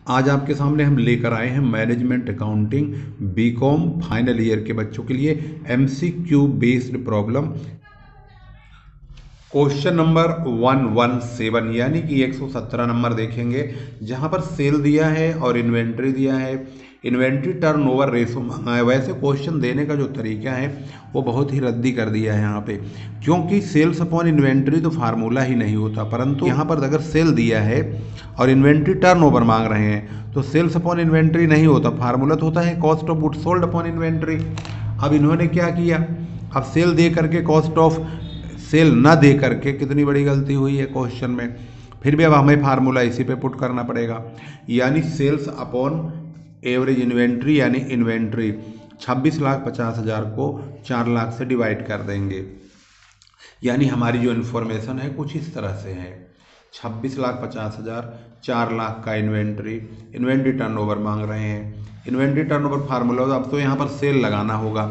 आज आपके सामने हम लेकर आए हैं management accounting BCom final year के बच्चों के लिए MCQ based problem. Question number 117 यानी कि 117 नंबर देखेंगे, जहां पर सेल दिया है और इन्वेंट्री दिया है, इन्वेंट्री टर्नओवर रेशो मांगा है। वैसे क्वेश्चन देने का जो तरीका है वो बहुत ही रद्दी कर दिया है यहाँ पे, क्योंकि सेल्स अपॉन इन्वेंट्री तो फार्मूला ही नहीं होता, परंतु यहाँ पर अगर सेल दिया है और इन्वेंट्री टर्नओवर मांग रहे हैं तो सेल्स अपॉन इन्वेंट्री नहीं होता, फार्मूला तो होता है cost of goods sold upon inventory. अब इन्होंने क्या किया, अब सेल दे करके कॉस्ट ऑफ सेल ना दे करके कितनी बड़ी गलती हुई है क्वेश्चन में। फिर भी अब हमें फार्मूला इसी पे पुट करना पड़ेगा, यानी सेल्स अपॉन एवरेज इन्वेंट्री, यानी इन्वेंट्री 26,50,000 को 4 लाख से डिवाइड कर देंगे। यानी हमारी जो इन्फॉर्मेशन है कुछ इस तरह से है, 26,50,000, 4 लाख का इन्वेंट्री, इन्वेंट्री टर्नओवर मांग रहे हैं। इन्वेंट्री टर्नओवर फार्मूला, अब तो यहाँ पर सेल लगाना होगा।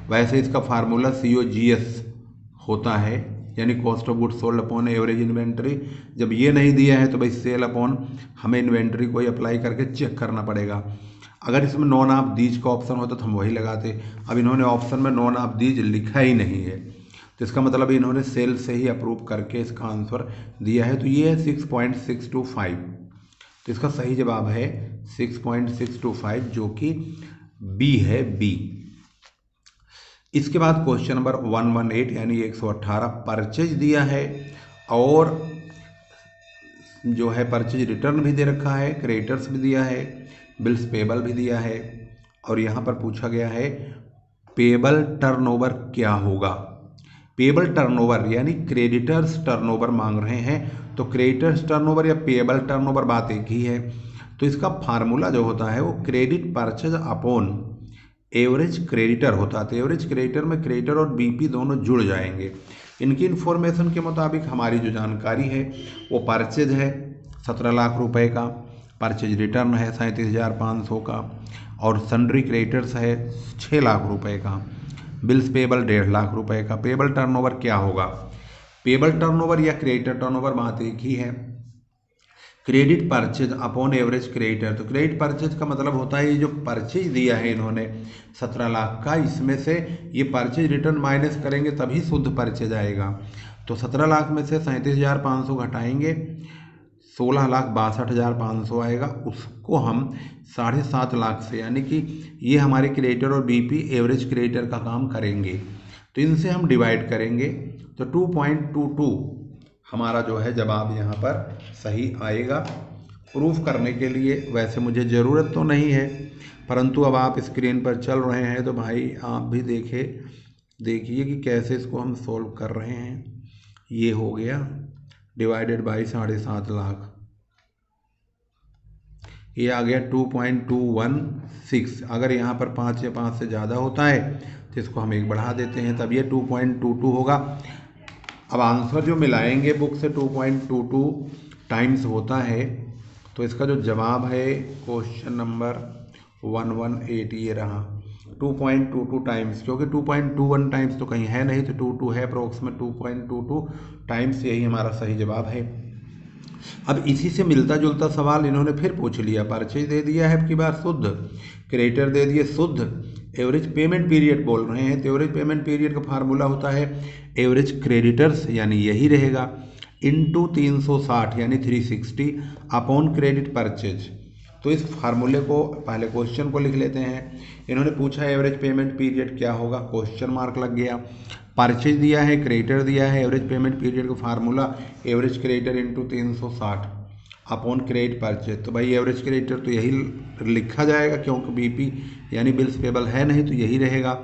वैसे इसका फार्मूला COGS होता है, यानी cost of goods sold upon average inventory. जब ये नहीं दिया है तो भाई सेल अपॉन हमें इन्वेंट्री को ही अप्लाई करके चेक करना पड़ेगा। अगर इसमें नॉन ऑफ दीज का ऑप्शन होता तो हम वही लगाते। अब इन्होंने ऑप्शन में नॉन ऑफ दीज लिखा ही नहीं है, तो इसका मतलब इन्होंने सेल से ही अप्रूव करके इसका आंसर दिया है। तो ये है 6.625, तो इसका सही जवाब है 6.625, जो कि बी है, बी। इसके बाद क्वेश्चन नंबर 118 यानी 118, परचेज दिया है और जो है परचेज रिटर्न भी दे रखा है, क्रेडिटर्स भी दिया है, बिल्स पेबल भी दिया है, और यहाँ पर पूछा गया है पेबल टर्नओवर क्या होगा। पेबल टर्नओवर यानी क्रेडिटर्स टर्नओवर मांग रहे हैं, तो क्रेडिटर्स टर्नओवर या पेबल टर्नओवर बात एक ही है। तो इसका फार्मूला जो होता है वो credit purchase upon average creditor होता है। तो एवरेज क्रेडिटर में क्रेडिटर और बीपी दोनों जुड़ जाएंगे। इनकी इन्फॉर्मेशन के मुताबिक हमारी जो जानकारी है वो परचेज है 17 लाख रुपए का, परचेज रिटर्न है 37,500 का, और सन्ड्री क्रेडिटर्स है 6 लाख रुपए का, बिल्स पेबल 1.5 लाख रुपए का। पेबल टर्नओवर क्या होगा, पेबल टर्नओवर या क्रेडिटर टर्नओवर बात एक ही है। Credit purchase upon average creditor, तो क्रेडिट परचेज का मतलब होता है ये जो परचेज दिया है इन्होंने 17 लाख का, इसमें से ये परचेज रिटर्न माइनस करेंगे तभी शुद्ध परचेज आएगा। तो 17 लाख में से 37,500 घटाएंगे, 16,62,500 आएगा। उसको हम 7.5 लाख से, यानी कि ये हमारे क्रेडिटर और बीपी एवरेज क्रेडिटर का काम करेंगे, तो इनसे हम डिवाइड करेंगे, तो 2.22 हमारा जो है जवाब यहाँ पर सही आएगा। प्रूफ करने के लिए वैसे मुझे ज़रूरत तो नहीं है, परंतु अब आप स्क्रीन पर चल रहे हैं तो भाई आप भी देखिए कि कैसे इसको हम सॉल्व कर रहे हैं। ये हो गया डिवाइडेड बाई 7.5 लाख, ये आ गया 2.216। अगर यहाँ पर 5 या 5 से ज़्यादा होता है तो इसको हम 1 बढ़ा देते हैं, तब ये 2.22 होगा। अब आंसर जो मिलाएंगे बुक से 2.22 टाइम्स होता है, तो इसका जो जवाब है क्वेश्चन नंबर 118 ये रहा 2.22 टाइम्स, क्योंकि 2.21 टाइम्स तो कहीं है नहीं, तो 22 है अप्रोक्सीमेट 2.22 टाइम्स, यही हमारा सही जवाब है। अब इसी से मिलता जुलता सवाल इन्होंने फिर पूछ लिया, परचेज दे दिया है, अब की बार शुद्ध, क्रेडिटर दे दिए शुद्ध, एवरेज पेमेंट पीरियड बोल रहे हैं, तो एवरेज पेमेंट पीरियड का फार्मूला होता है एवरेज क्रेडिटर्स, यानी यही रहेगा, इंटू 360 यानी 360 अपॉन क्रेडिट परचेज। तो इस फार्मूले को पहले क्वेश्चन को लिख लेते हैं। इन्होंने पूछा एवरेज पेमेंट पीरियड क्या होगा, क्वेश्चन मार्क लग गया। परचेज दिया है, क्रेडिटर दिया है, एवरेज पेमेंट पीरियड का formula average creditor into 360 upon credit purchase. तो भाई एवरेज क्रेडिटर तो यही लिखा जाएगा, क्योंकि बीपी यानी बिल्स पेबल है नहीं, तो यही रहेगा,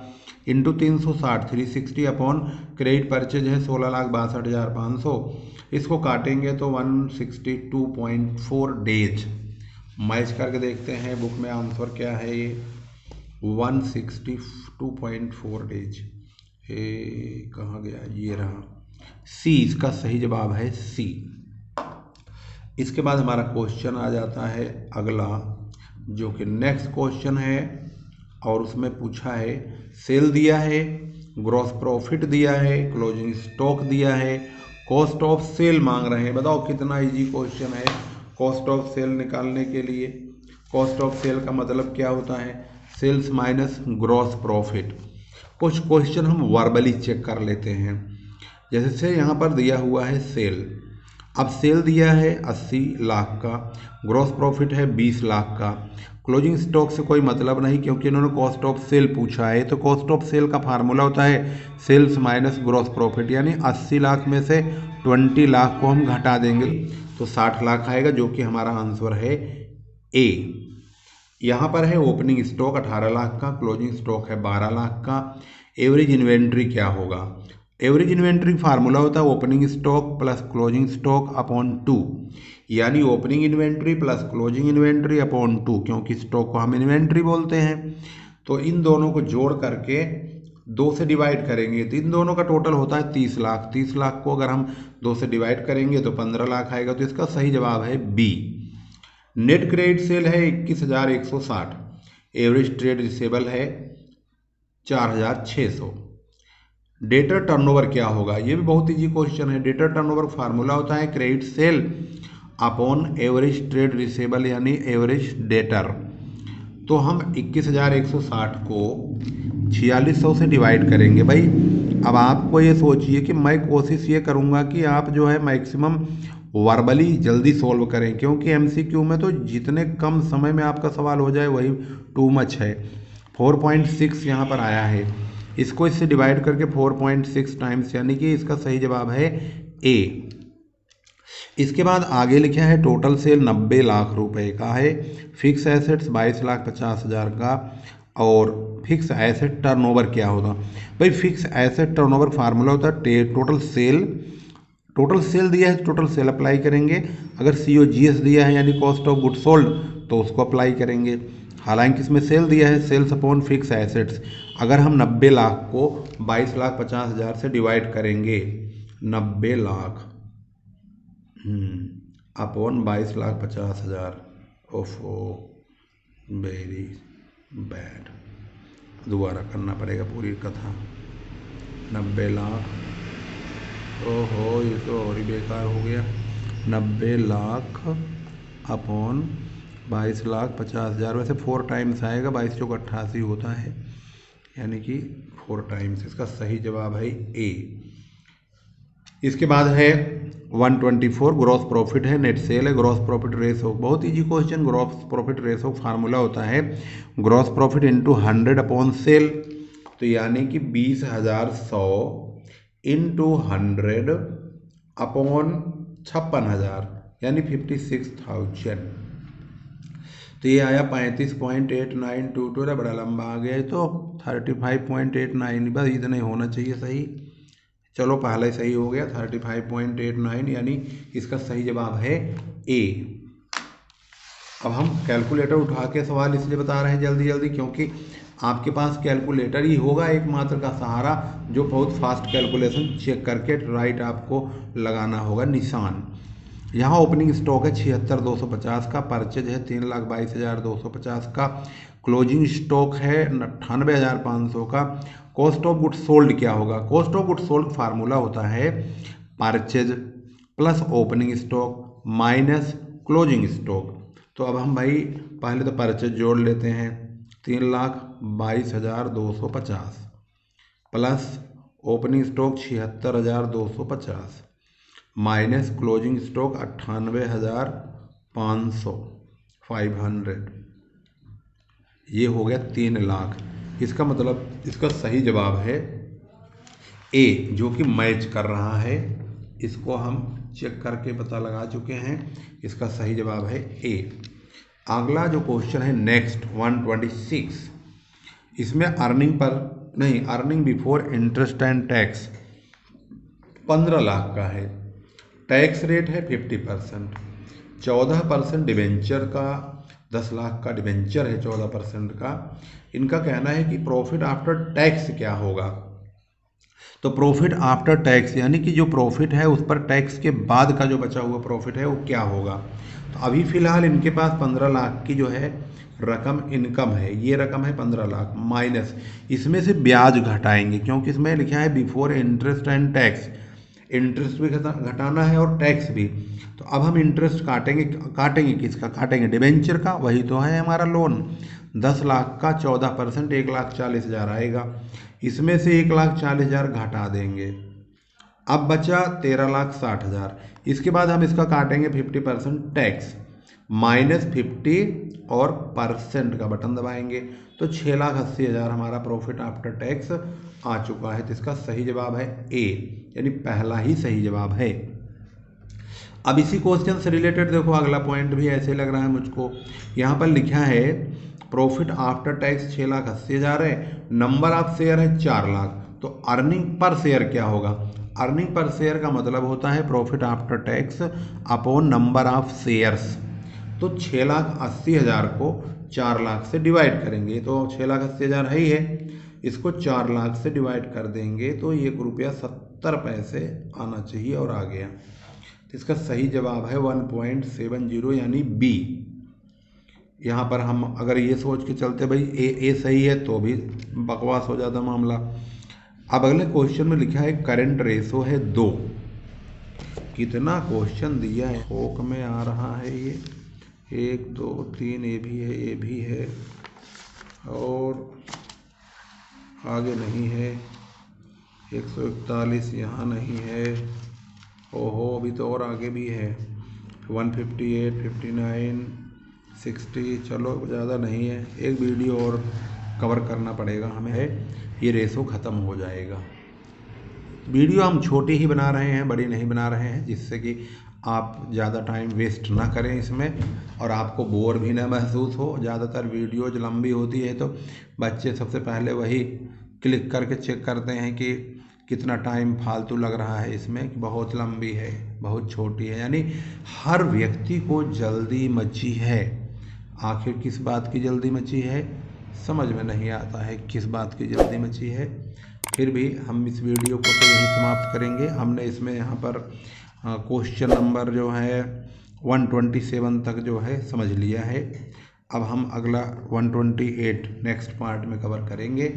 इंटू 360 360 अपॉन क्रेडिट परचेज है 16,62,500। इसको काटेंगे तो 162.4 डेज। मैच करके देखते हैं बुक में आंसर क्या है, ये 162.4 डेज। ये कहाँ गया, ये रहा सी, इसका सही जवाब है सी। इसके बाद हमारा क्वेश्चन आ जाता है अगला, जो कि नेक्स्ट क्वेश्चन है, और उसमें पूछा है सेल दिया है, ग्रॉस प्रॉफिट दिया है, क्लोजिंग स्टॉक दिया है, कॉस्ट ऑफ सेल मांग रहे हैं। बताओ कितना इजी क्वेश्चन है कॉस्ट ऑफ सेल निकालने के लिए। कॉस्ट ऑफ सेल का मतलब क्या होता है, सेल्स माइनस ग्रॉस प्रॉफिट। कुछ क्वेश्चन हम वर्बली चेक कर लेते हैं। जैसे यहाँ पर दिया हुआ है सेल, अब सेल दिया है 80 लाख का, ग्रॉस प्रॉफिट है 20 लाख का। क्लोजिंग स्टॉक से कोई मतलब नहीं क्योंकि इन्होंने कॉस्ट ऑफ सेल पूछा है, तो कॉस्ट ऑफ सेल का फार्मूला होता है सेल्स माइनस ग्रॉस प्रॉफिट, यानी 80 लाख में से 20 लाख को हम घटा देंगे तो 60 लाख आएगा, जो कि हमारा आंसर है ए। यहाँ पर है ओपनिंग स्टॉक 18 लाख का, क्लोजिंग स्टॉक है 12 लाख का। एवरेज इन्वेंट्री क्या होगा, एवरेज इन्वेंट्री फार्मूला होता है opening stock plus closing stock upon 2, यानी opening inventory plus closing inventory upon 2, क्योंकि स्टॉक को हम इन्वेंट्री बोलते हैं। तो इन दोनों को जोड़ करके 2 से डिवाइड करेंगे तो इन दोनों का टोटल होता है 30 लाख। 30 लाख को अगर हम 2 से डिवाइड करेंगे तो 15 लाख आएगा, तो इसका सही जवाब है बी। नेट क्रेडिट सेल है 21,160, एवरेज ट्रेड रिसेबल है 4,600। डेटर टर्नओवर क्या होगा, ये भी बहुत इजी क्वेश्चन है। डेटर टर्नओवर फार्मूला होता है credit sale upon average trade receivable, यानी एवरेज डेटर। तो हम 21,160 को 4600 से डिवाइड करेंगे। भाई अब आपको ये सोचिए कि मैं कोशिश ये करूँगा कि आप जो है मैक्सिमम वर्बली जल्दी सॉल्व करें, क्योंकि एमसीक्यू में तो जितने कम समय में आपका सवाल हो जाए वही टू मच है। 4.6 यहाँ पर आया है, इसको इससे डिवाइड करके 4.6 टाइम्स, यानी कि इसका सही जवाब है ए। इसके बाद आगे लिखा है टोटल सेल 90 लाख रुपए का है, फिक्स एसेट्स 22,50,000 का, और फिक्स एसेट टर्नओवर क्या होगा। भाई फिक्स एसेट टर्नओवर फार्मूला होता है टोटल सेल। टोटल सेल दिया है टोटल सेल अप्लाई करेंगे, अगर COGS दिया है यानी कॉस्ट ऑफ गुड सोल्ड तो उसको अप्लाई करेंगे। हालांकि इसमें सेल दिया है सेल्स अपॉन फिक्स एसेट्स, अगर हम 90 लाख को 22,50,000 से डिवाइड करेंगे, 90 लाख अपॉन 22,50,000, ओफो वेरी बैड, दोबारा करना पड़ेगा पूरी कथा। 90 लाख, ओहो ये तो और ही बेकार हो गया। 90 लाख अपॉन 22,50,000, वैसे 4 टाइम्स आएगा, 22 चौक 88 होता है, यानी कि 4 टाइम्स। इसका सही जवाब है ए। इसके बाद है 124 ग्रॉस प्रॉफिट है, नेट सेल है, ग्रॉस प्रॉफिट रेशो, बहुत easy question. Gross profit ratio formula होता है gross profit into 100 upon sale, तो यानी कि 20,100 इंटू 100 अपॉन 56,000, यानी 56,000। तो ये आया 35.8922, बड़ा लंबा आ गया है, तो 35.89, बस इतना ही होना चाहिए सही। चलो पहले सही हो गया 35.89, यानी इसका सही जवाब है ए। अब हम कैलकुलेटर उठा के सवाल इसलिए बता रहे हैं जल्दी जल्दी, क्योंकि आपके पास कैलकुलेटर ही होगा एकमात्र का सहारा, जो बहुत फास्ट कैलकुलेशन चेक करके राइट आपको लगाना होगा निशान। यहाँ ओपनिंग स्टॉक है 76,250 का, परचेज है 3,22,250 का, क्लोजिंग स्टॉक है 98,500 का। कॉस्ट ऑफ गुड्स सोल्ड क्या होगा, cost of goods sold formula होता है purchase plus opening stock minus closing stock. तो अब हम भाई पहले तो परचेज जोड़ लेते हैं, 3,22,250 plus opening stock 76,250 minus closing stock 98,500, 500, ये हो गया 3 लाख। इसका मतलब इसका सही जवाब है ए, जो कि मैच कर रहा है। इसको हम चेक करके पता लगा चुके हैं, इसका सही जवाब है ए। अगला जो क्वेश्चन है नेक्स्ट 126, इसमें अर्निंग पर नहीं, earning before interest and tax 15 lakh का है, टैक्स रेट है 50%, 14% डिवेंचर का, 10 लाख का डिवेंचर है 14% का। इनका कहना है कि प्रॉफिट आफ्टर टैक्स क्या होगा। तो प्रॉफिट आफ्टर टैक्स यानी कि जो प्रॉफिट है उस पर टैक्स के बाद का जो बचा हुआ प्रॉफिट है वो क्या होगा। तो अभी फ़िलहाल इनके पास 15 लाख की जो है रकम इनकम है, ये रकम है 15 लाख, माइनस इसमें से ब्याज घटाएंगे, क्योंकि इसमें लिखा है before interest and tax. Interest भी घटाना है और टैक्स भी। तो अब हम इंटरेस्ट काटेंगे किसका, काटेंगे डिबेंचर का, वही तो है हमारा लोन। 10 लाख का 14% 1,40,000 आएगा, इसमें से 1,40,000 घटा देंगे, अब बचा 13,60,000। इसके बाद हम इसका काटेंगे 50% टैक्स, -50 और परसेंट का बटन दबाएंगे, तो 6,80,000 हमारा प्रॉफिट आफ्टर टैक्स आ चुका है। तो इसका सही जवाब है ए, यानी पहला ही सही जवाब है। अब इसी क्वेश्चन से रिलेटेड देखो अगला पॉइंट भी ऐसे लग रहा है मुझको। यहाँ पर लिखा है प्रॉफिट आफ्टर टैक्स 6,80,000 है, नंबर ऑफ शेयर है 4 लाख, तो अर्निंग पर शेयर क्या होगा। अर्निंग पर शेयर का मतलब होता है profit after tax upon number of shares. तो 6,80,000 को 4 लाख से डिवाइड करेंगे, तो 6,80,000 है ही है, इसको 4 लाख से डिवाइड कर देंगे तो ₹1.70 आना चाहिए और आ गया। तो इसका सही जवाब है 1.70 यानी बी। यहाँ पर हम अगर ये सोच के चलते भाई ए सही है तो भी बकवास हो जाता मामला। अब अगले क्वेश्चन में लिखा है करंट रेशो है 2। कितना क्वेश्चन दिया है, थोक में आ रहा है ये, 1 2 3 ये भी है और आगे नहीं है, 141 यहाँ नहीं है, ओहो अभी तो और आगे भी है, 158 59 60, चलो ज़्यादा नहीं है, एक वीडियो और कवर करना पड़ेगा हमें, ये रेशो ख़त्म हो जाएगा। वीडियो हम छोटी ही बना रहे हैं, बड़ी नहीं बना रहे हैं, जिससे कि आप ज़्यादा टाइम वेस्ट ना करें इसमें और आपको बोर भी ना महसूस हो। ज़्यादातर वीडियोज लंबी होती है तो बच्चे सबसे पहले वही क्लिक करके चेक करते हैं कि कितना टाइम फालतू लग रहा है इसमें, कि बहुत लंबी है, बहुत छोटी है। यानी हर व्यक्ति को जल्दी मची है। आखिर किस बात की जल्दी मची है समझ में नहीं आता है, किस बात की जल्दी मची है। फिर भी हम इस वीडियो को तो यहीं समाप्त करेंगे। हमने इसमें यहाँ पर क्वेश्चन नंबर जो है 127 तक जो है समझ लिया है। अब हम अगला 128 नेक्स्ट पार्ट में कवर करेंगे।